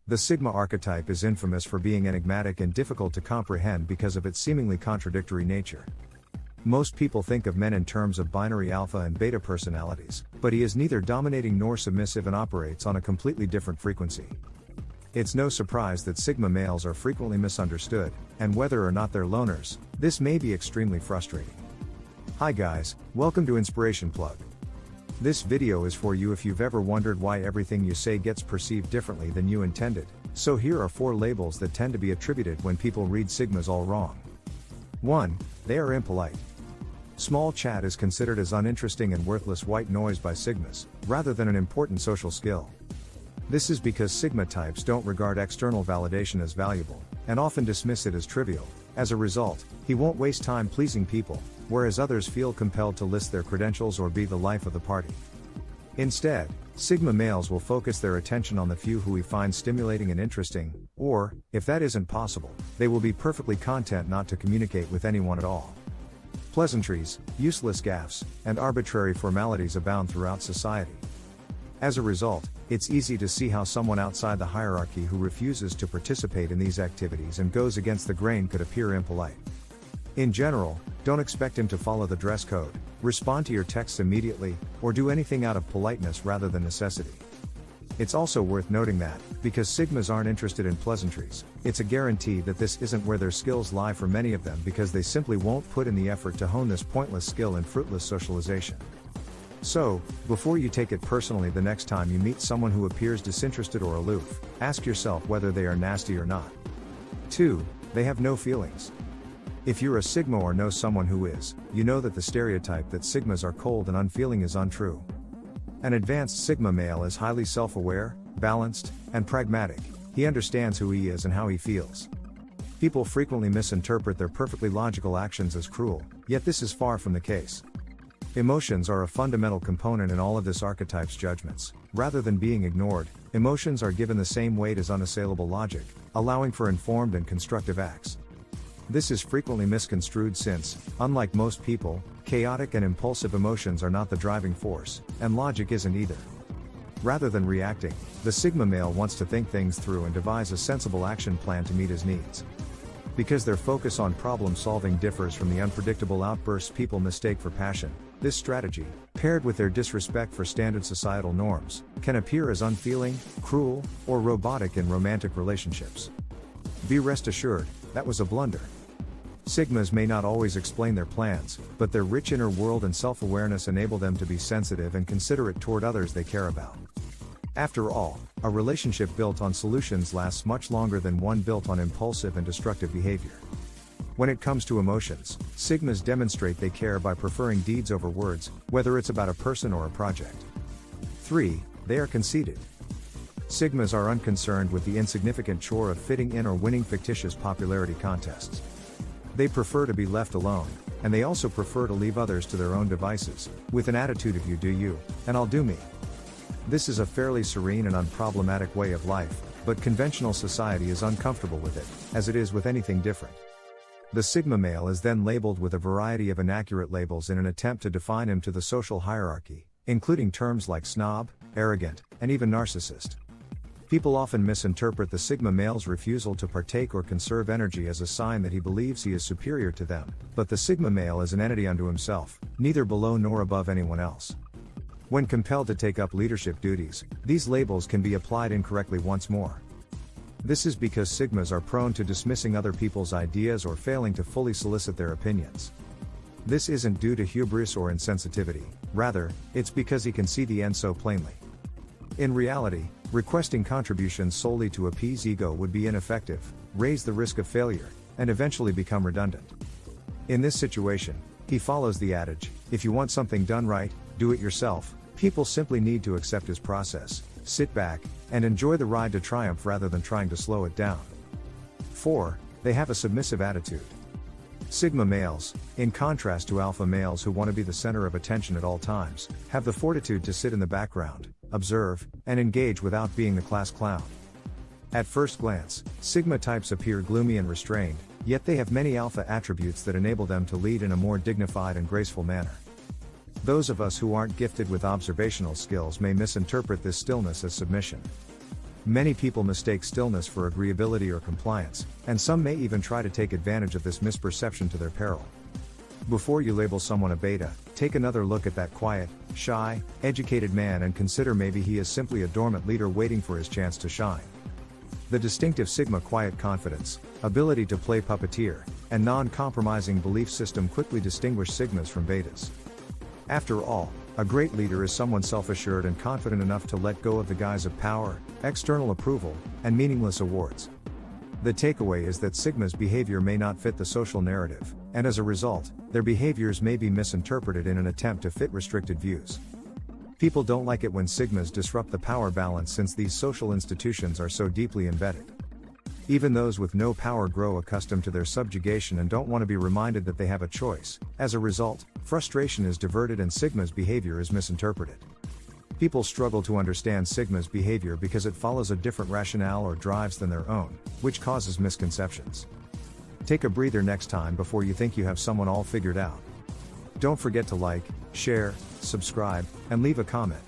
The Sigma archetype is infamous for being enigmatic and difficult to comprehend because of its seemingly contradictory nature. Most people think of men in terms of binary alpha and beta personalities, but he is neither dominating nor submissive and operates on a completely different frequency. It's no surprise that Sigma males are frequently misunderstood, and whether or not they're loners, this may be extremely frustrating. Hi guys, welcome to Inspiration Plug. This video is for you if you've ever wondered why everything you say gets perceived differently than you intended. So here are 4 labels that tend to be attributed when people read Sigmas all wrong. 1. They are impolite. Small chat is considered as uninteresting and worthless white noise by Sigmas, rather than an important social skill. This is because Sigma types don't regard external validation as valuable, and often dismiss it as trivial. As a result, he won't waste time pleasing people, whereas others feel compelled to list their credentials or be the life of the party. Instead, Sigma males will focus their attention on the few who he finds stimulating and interesting, or, if that isn't possible, they will be perfectly content not to communicate with anyone at all. Pleasantries, useless gaffes, and arbitrary formalities abound throughout society. As a result, it's easy to see how someone outside the hierarchy who refuses to participate in these activities and goes against the grain could appear impolite. In general, don't expect him to follow the dress code, respond to your texts immediately, or do anything out of politeness rather than necessity. It's also worth noting that, because Sigmas aren't interested in pleasantries, it's a guarantee that this isn't where their skills lie for many of them because they simply won't put in the effort to hone this pointless skill in fruitless socialization. So, before you take it personally the next time you meet someone who appears disinterested or aloof, ask yourself whether they are nasty or not. 2. They have no feelings. If you're a Sigma or know someone who is, you know that the stereotype that Sigmas are cold and unfeeling is untrue. An advanced Sigma male is highly self-aware, balanced, and pragmatic. He understands who he is and how he feels. People frequently misinterpret their perfectly logical actions as cruel, yet this is far from the case. Emotions are a fundamental component in all of this archetype's judgments. Rather than being ignored, emotions are given the same weight as unassailable logic, allowing for informed and constructive acts. This is frequently misconstrued since, unlike most people, chaotic and impulsive emotions are not the driving force, and logic isn't either. Rather than reacting, the Sigma male wants to think things through and devise a sensible action plan to meet his needs. Because their focus on problem solving differs from the unpredictable outbursts people mistake for passion, this strategy, paired with their disrespect for standard societal norms, can appear as unfeeling, cruel, or robotic in romantic relationships. Be rest assured, that was a blunder. Sigmas may not always explain their plans, but their rich inner world and self-awareness enable them to be sensitive and considerate toward others they care about. After all, a relationship built on solutions lasts much longer than one built on impulsive and destructive behavior. When it comes to emotions, Sigmas demonstrate they care by preferring deeds over words, whether it's about a person or a project. 3. They are conceited. Sigmas are unconcerned with the insignificant chore of fitting in or winning fictitious popularity contests. They prefer to be left alone, and they also prefer to leave others to their own devices, with an attitude of you do you, and I'll do me. This is a fairly serene and unproblematic way of life, but conventional society is uncomfortable with it, as it is with anything different. The Sigma male is then labeled with a variety of inaccurate labels in an attempt to define him to the social hierarchy, including terms like snob, arrogant, and even narcissist. People often misinterpret the Sigma male's refusal to partake or conserve energy as a sign that he believes he is superior to them, but the Sigma male is an entity unto himself, neither below nor above anyone else. When compelled to take up leadership duties, these labels can be applied incorrectly once more. This is because Sigmas are prone to dismissing other people's ideas or failing to fully solicit their opinions. This isn't due to hubris or insensitivity, rather, it's because he can see the end so plainly. In reality, requesting contributions solely to appease ego would be ineffective, raise the risk of failure, and eventually become redundant. In this situation, he follows the adage, if you want something done right, do it yourself. People simply need to accept his process, sit back, and enjoy the ride to triumph rather than trying to slow it down. 4. They have a submissive attitude. Sigma males, in contrast to alpha males who want to be the center of attention at all times, have the fortitude to sit in the background, observe, and engage without being the class clown. At first glance, Sigma types appear gloomy and restrained, yet they have many alpha attributes that enable them to lead in a more dignified and graceful manner. Those of us who aren't gifted with observational skills may misinterpret this stillness as submission. Many people mistake stillness for agreeability or compliance, and some may even try to take advantage of this misperception to their peril. Before you label someone a beta, take another look at that quiet, shy, educated man and consider maybe he is simply a dormant leader waiting for his chance to shine. The distinctive Sigma quiet confidence, ability to play puppeteer, and non-compromising belief system quickly distinguish Sigmas from betas. After all, a great leader is someone self-assured and confident enough to let go of the guise of power, external approval, and meaningless awards. The takeaway is that Sigma's behavior may not fit the social narrative, and as a result, their behaviors may be misinterpreted in an attempt to fit restricted views. People don't like it when Sigmas disrupt the power balance since these social institutions are so deeply embedded. Even those with no power grow accustomed to their subjugation and don't want to be reminded that they have a choice. As a result, frustration is diverted and Sigma's behavior is misinterpreted. People struggle to understand Sigma's behavior because it follows a different rationale or drives than their own, which causes misconceptions. Take a breather next time before you think you have someone all figured out. Don't forget to like, share, subscribe, and leave a comment.